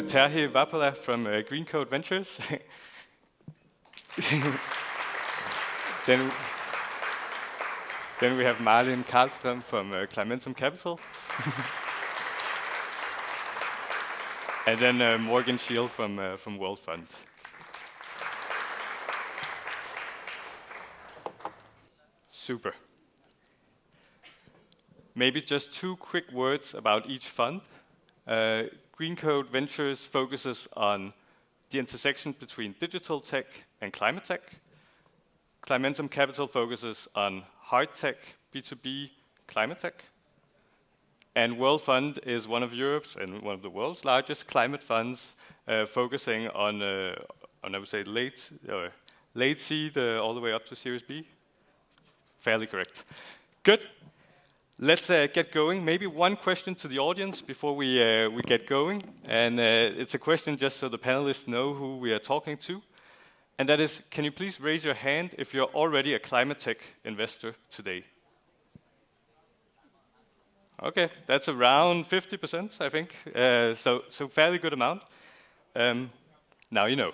Terhi Vapola from Green Code Ventures. then we have Malin Carlström from Climentum Capital. And then Morgan Sheil from World Fund. Super. Maybe just 2 quick words about each fund. Green Code Ventures focuses on the intersection between digital tech and climate tech. Climentum Capital focuses on hard tech, B2B, climate tech. And World Fund is one of Europe's and one of the world's largest climate funds, focusing on I would say late seed all the way up to Series B. Fairly correct. Good. Let's get going. Maybe one question to the audience before we get going. And it's a question just so the panelists know who we are talking to. And that is, can you please raise your hand if you're already a climate tech investor today? Okay, that's around 50%, I think. So fairly good amount. Now you know.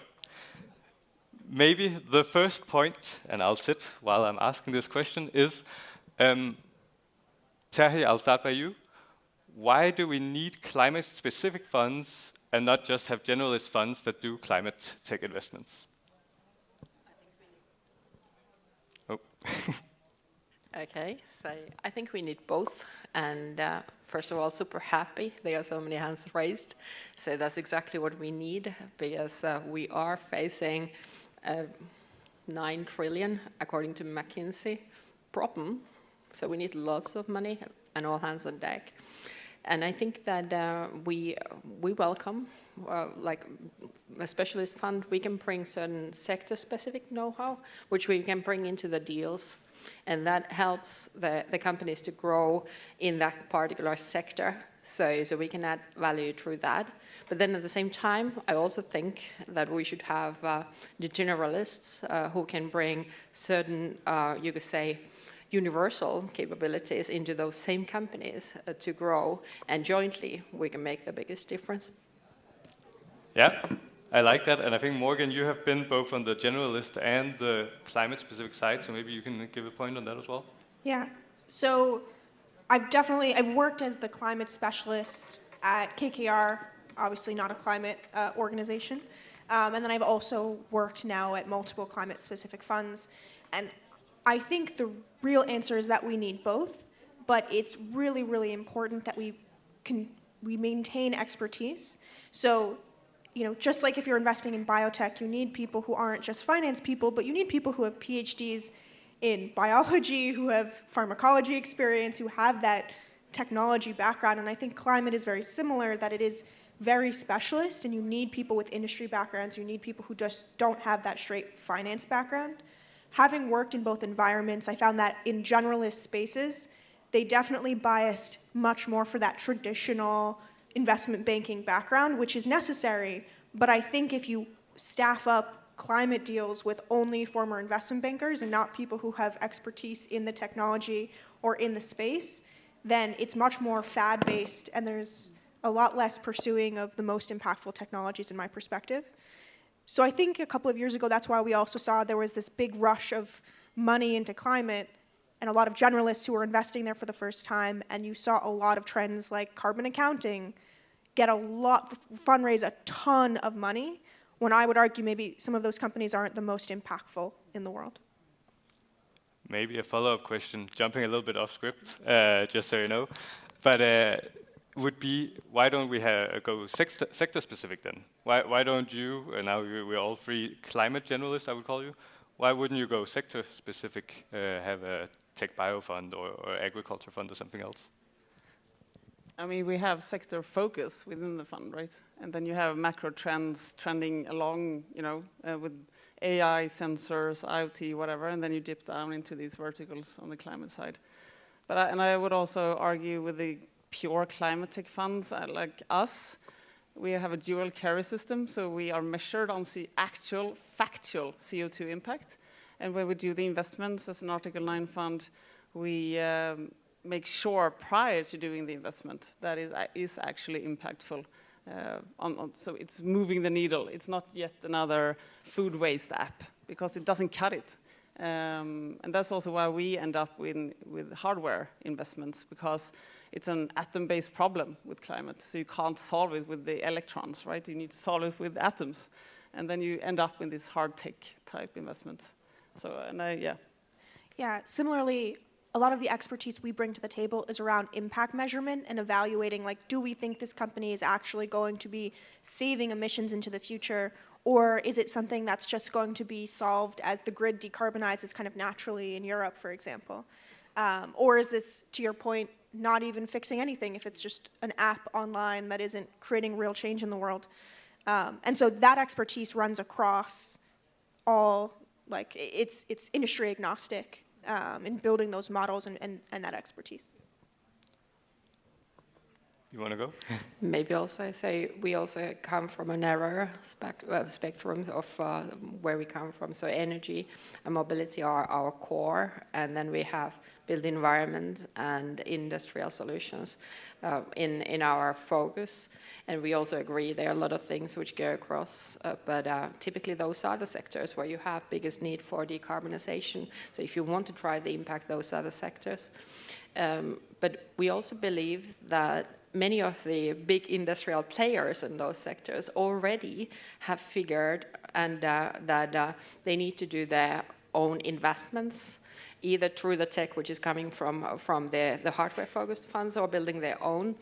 Maybe the first point, and I'll sit while I'm asking this question, is, Terhi, I'll start by you. Why do we need climate-specific funds and not just have generalist funds that do climate tech investments? Oh. Okay, so I think we need both. And first of all, super happy there are so many hands raised. So that's exactly what we need, because we are facing 9 trillion, according to McKinsey, problem. So we need lots of money and all hands on deck. And I think that we welcome, like a specialist fund, we can bring certain sector-specific know-how, which we can bring into the deals. And that helps the companies to grow in that particular sector. So we can add value through that. But then at the same time, I also think that we should have the generalists who can bring certain, you could say, universal capabilities into those same companies to grow. And jointly, we can make the biggest difference. Yeah, I like that. And I think, Morgan, you have been both on the generalist and the climate-specific side. So maybe you can give a point on that as well. Yeah. So I've worked as the climate specialist at KKR, obviously not a climate organization. And then I've also worked now at multiple climate-specific funds. And I think the real answer is that we need both, but it's really, really important that we maintain expertise. So, just like if you're investing in biotech, you need people who aren't just finance people, but you need people who have PhDs in biology, who have pharmacology experience, who have that technology background. And I think climate is very similar, that it is very specialist, and you need people with industry backgrounds. You need people who just don't have that straight finance background. Having worked in both environments, I found that in generalist spaces, they definitely biased much more for that traditional investment banking background, which is necessary. But I think if you staff up climate deals with only former investment bankers and not people who have expertise in the technology or in the space, then it's much more fad-based, and there's a lot less pursuing of the most impactful technologies in my perspective. So I think a couple of years ago, that's why we also saw there was this big rush of money into climate and a lot of generalists who were investing there for the first time. And you saw a lot of trends like carbon accounting fundraise a ton of money, when I would argue maybe some of those companies aren't the most impactful in the world. Maybe a follow-up question, jumping a little bit off script, just so you know. But would be, why don't we go sector-specific then? Why don't you, and now we're all 3 climate generalists, I would call you, why wouldn't you go sector-specific, have a tech bio fund or agriculture fund or something else? I mean, we have sector focus within the fund, right? And then you have macro trends trending along, with AI, sensors, IoT, whatever, and then you dip down into these verticals on the climate side. But I would also argue with the pure climate tech funds like us, we have a dual carry system, so we are measured on the actual factual CO2 impact. And when we do the investments as an Article 9 fund, we make sure prior to doing the investment that it is actually impactful. So it's moving the needle. It's not yet another food waste app because it doesn't cut it. And that's also why we end up with hardware investments, because it's an atom-based problem with climate. So you can't solve it with the electrons, right? You need to solve it with atoms. And then you end up in these hard tech type investments. So, Yeah, similarly, a lot of the expertise we bring to the table is around impact measurement and evaluating, like, do we think this company is actually going to be saving emissions into the future, or is it something that's just going to be solved as the grid decarbonizes kind of naturally in Europe, for example? Or is this, to your point, not even fixing anything if it's just an app online that isn't creating real change in the world? And so that expertise runs across all, like, it's industry agnostic in building those models and that expertise. You want to go? Maybe also I say we also come from a narrower spectrum of where we come from. So energy and mobility are our core, and then we have built environment and industrial solutions in our focus. And we also agree there are a lot of things which go across, but typically those are the sectors where you have biggest need for decarbonization. So if you want to try the impact, those are the sectors. But we also believe that many of the big industrial players in those sectors already have figured and that they need to do their own investments, either through the tech which is coming from the hardware-focused funds, or building their own.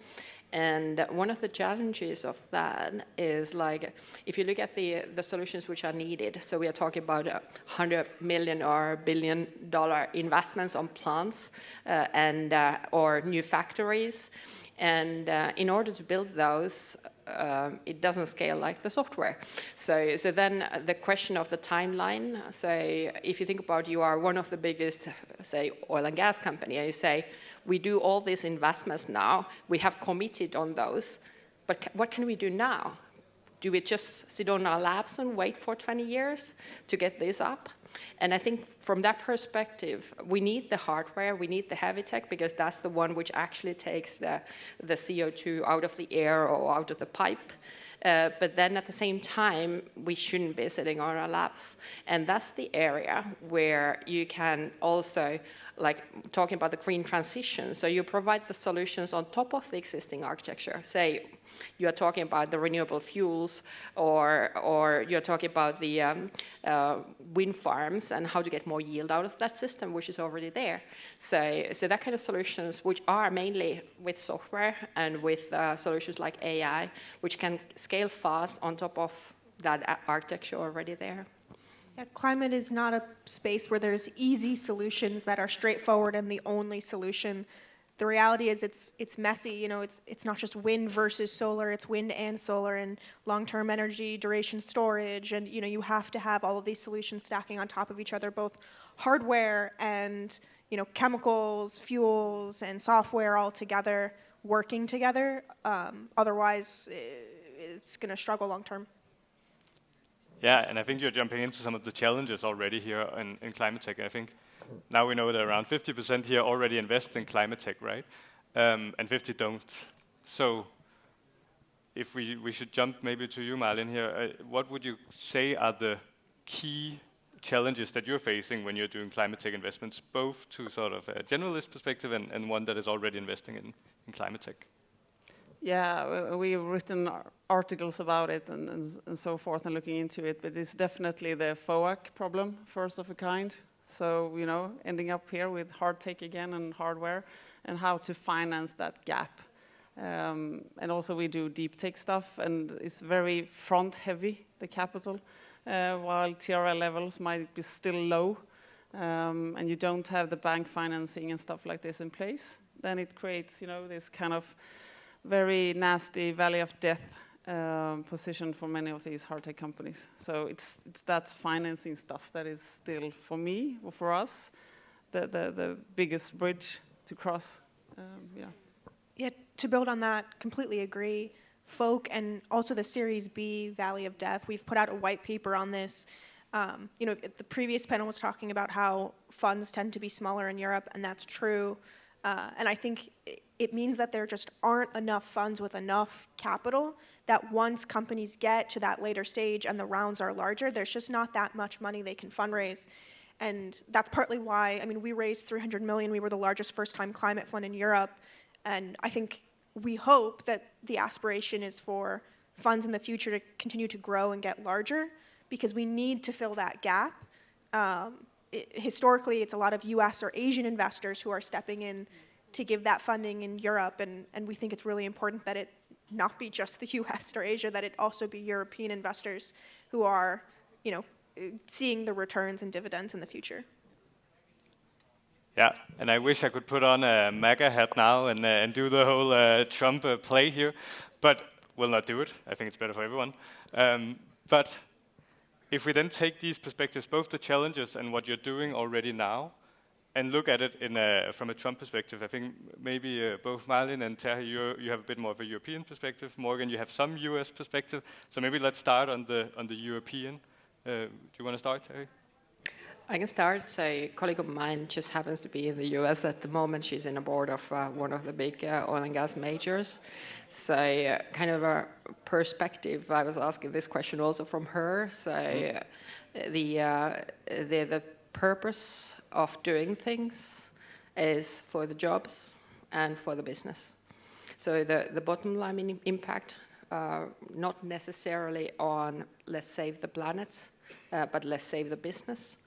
And one of the challenges of that is, like, if you look at the solutions which are needed, so we are talking about $100 million or $1 billion investments on plants or new factories. And in order to build those, it doesn't scale like the software. So then the question of the timeline, so if you think about you are one of the biggest, say, oil and gas company, and you say, we do all these investments now, we have committed on those, but what can we do now? Do we just sit on our laps and wait for 20 years to get this up? And I think from that perspective, we need the hardware, we need the heavy tech, because that's the one which actually takes the CO2 out of the air or out of the pipe. But then at the same time, we shouldn't be sitting on our laps. And that's the area where you can also, like, talking about the green transition. So you provide the solutions on top of the existing architecture. Say you are talking about the renewable fuels, or you're talking about the wind farms and how to get more yield out of that system, which is already there. So that kind of solutions, which are mainly with software and with solutions like AI, which can scale fast on top of that architecture already there. Yeah, climate is not a space where there's easy solutions that are straightforward and the only solution. The reality is it's messy. You know, it's not just wind versus solar, it's wind and solar and long-term energy, duration storage, and you have to have all of these solutions stacking on top of each other, both hardware and chemicals, fuels, and software all together, working together. Otherwise, it's going to struggle long-term. Yeah, and I think you're jumping into some of the challenges already here in climate tech. I think now we know that around 50% here already invest in climate tech, right? And 50 don't. So if we should jump maybe to you, Malin, here, what would you say are the key challenges that you're facing when you're doing climate tech investments, both to sort of a generalist perspective and one that is already investing in climate tech? Yeah, we've written articles about it and so forth and looking into it, but it's definitely the FOAC problem, first of a kind. So, ending up here with hard tech again and hardware and how to finance that gap. And also we do deep tech stuff, and it's very front heavy, the capital, while TRL levels might be still low, and you don't have the bank financing and stuff like this in place. Then it creates, this kind of very nasty valley of death position for many of these hard tech companies. So it's that financing stuff that is still, for me, or for us, the biggest bridge to cross. Yeah, to build on that, completely agree. Folk and also the Series B Valley of Death, we've put out a white paper on this. The previous panel was talking about how funds tend to be smaller in Europe, and that's true. And I think it means that there just aren't enough funds with enough capital that once companies get to that later stage and the rounds are larger, there's just not that much money they can fundraise. And that's partly why, I mean, we raised 300 million. We were the largest first-time climate fund in Europe. And I think we hope that the aspiration is for funds in the future to continue to grow and get larger, because we need to fill that gap. Historically, it's a lot of US or Asian investors who are stepping in to give that funding in Europe, and we think it's really important that it not be just the US or Asia, that it also be European investors who are, you know, seeing the returns and dividends in the future. Yeah, and I wish I could put on a MAGA hat now and do the whole Trump play here, but we'll not do it. I think it's better for everyone. But if we then take these perspectives, both the challenges and what you're doing already now, and look at it from a Trump perspective, I think maybe both Malin and Terhi, you have a bit more of a European perspective. Morgan, you have some US perspective. So maybe let's start on the European. Do you want to start, Terhi? I can start. So a colleague of mine just happens to be in the US at the moment. She's in a board of one of the big oil and gas majors. So kind of a perspective, I was asking this question also from her. So the purpose of doing things is for the jobs and for the business. So the bottom line impact, not necessarily on let's save the planet, but let's save the business.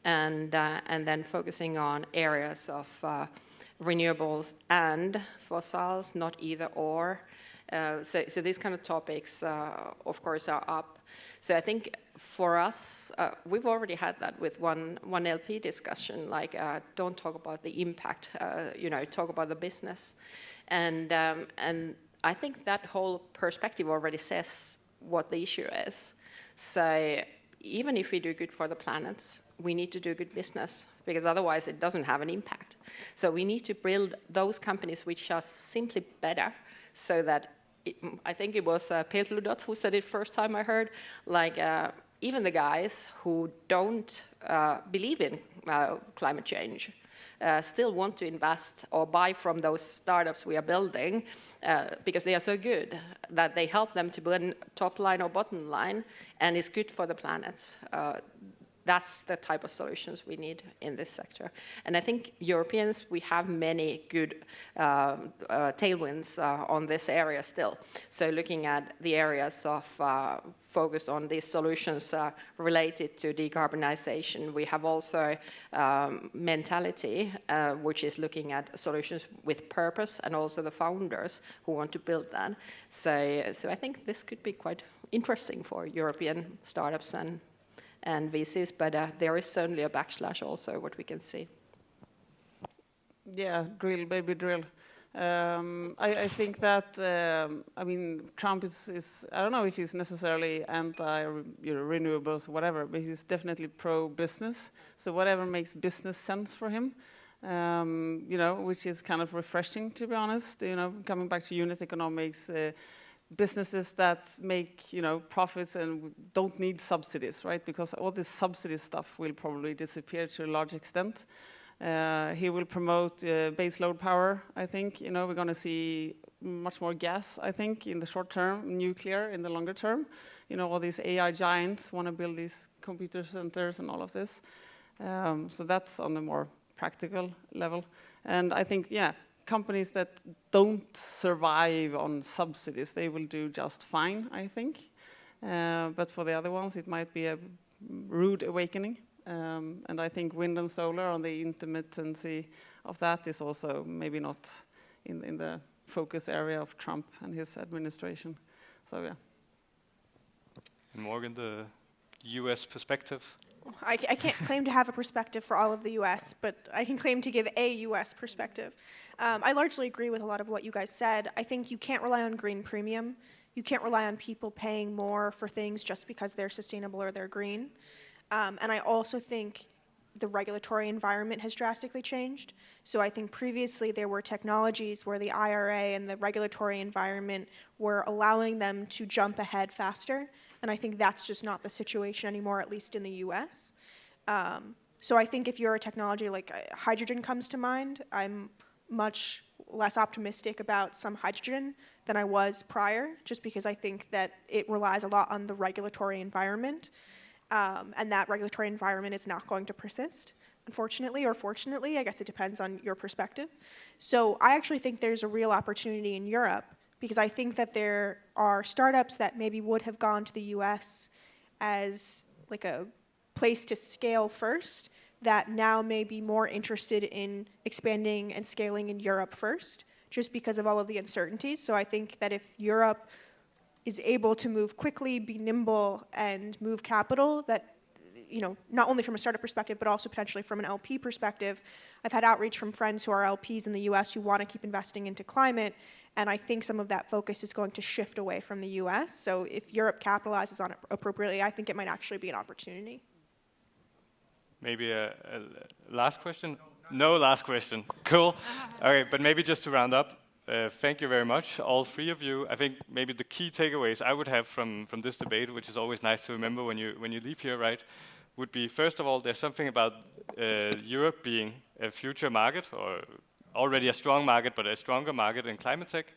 And then focusing on areas of renewables and fossils, not either or. So these kind of topics, of course, are up. So I think for us, we've already had that with one LP discussion, like don't talk about the impact, talk about the business. And I think that whole perspective already says what the issue is. So even if we do good for the planet, we need to do good business, because otherwise it doesn't have an impact. So we need to build those companies which are simply better, so that I think it was Pale Blue Dot who said it first time I heard, like even the guys who don't believe in climate change still want to invest or buy from those startups we are building because they are so good that they help them to build top line or bottom line, and it's good for the planet. That's the type of solutions we need in this sector. And I think Europeans, we have many good tailwinds on this area still. So looking at the areas of focus on these solutions related to decarbonization, we have also mentality, which is looking at solutions with purpose, and also the founders who want to build that. So I think this could be quite interesting for European startups and VCs, but there is certainly a backslash also, what we can see. Yeah, drill, baby, drill. I think that, Trump is, I don't know if he's necessarily anti-renewables or whatever, but he's definitely pro-business. So whatever makes business sense for him, which is kind of refreshing, to be honest. Coming back to unit economics, businesses that make profits and don't need subsidies, right? Because all this subsidy stuff will probably disappear to a large extent. He will promote base load power. I think we're going to see much more gas. I think in the short term, nuclear in the longer term. All these AI giants want to build these computer centers and all of this. So that's on the more practical level. And I think, companies that don't survive on subsidies, they will do just fine, I think. But for the other ones, it might be a rude awakening. And I think wind and solar on the intermittency of that is also maybe not in the focus area of Trump and his administration. So, yeah. And Morgan, the US perspective? I can't claim to have a perspective for all of the US, but I can claim to give a US perspective. I largely agree with a lot of what you guys said. I think you can't rely on green premium. You can't rely on people paying more for things just because they're sustainable or they're green. And I also think the regulatory environment has drastically changed. So I think previously there were technologies where the IRA and the regulatory environment were allowing them to jump ahead faster. And I think that's just not the situation anymore, at least in the US. So I think if you're a technology like hydrogen comes to mind, I'm much less optimistic about some hydrogen than I was prior, just because I think that it relies a lot on the regulatory environment, and that regulatory environment is not going to persist, unfortunately, or fortunately. I guess it depends on your perspective. So I actually think there's a real opportunity in Europe, because I think that there are startups that maybe would have gone to the US as like a place to scale first, that now may be more interested in expanding and scaling in Europe first, just because of all of the uncertainties. So I think that if Europe is able to move quickly, be nimble, and move capital, that, you know, not only from a startup perspective, but also potentially from an LP perspective. I've had outreach from friends who are LPs in the US who want to keep investing into climate, and I think some of that focus is going to shift away from the US. So if Europe capitalizes on it appropriately, I think it might actually be an opportunity. Maybe a last question? No last question. Cool. Okay, but maybe just to round up, thank you very much, all three of you. I think maybe the key takeaways I would have from this debate, which is always nice to remember when you leave here, right, would be, first of all, there's something about Europe being a future market, or already a strong market, but a stronger market in climate tech.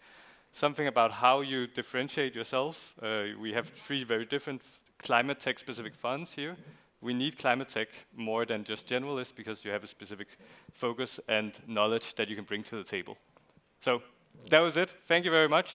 Something about how you differentiate yourself. We have three very different climate tech specific funds here. We need climate tech more than just generalists, because you have a specific focus and knowledge that you can bring to the table. So that was it. Thank you very much.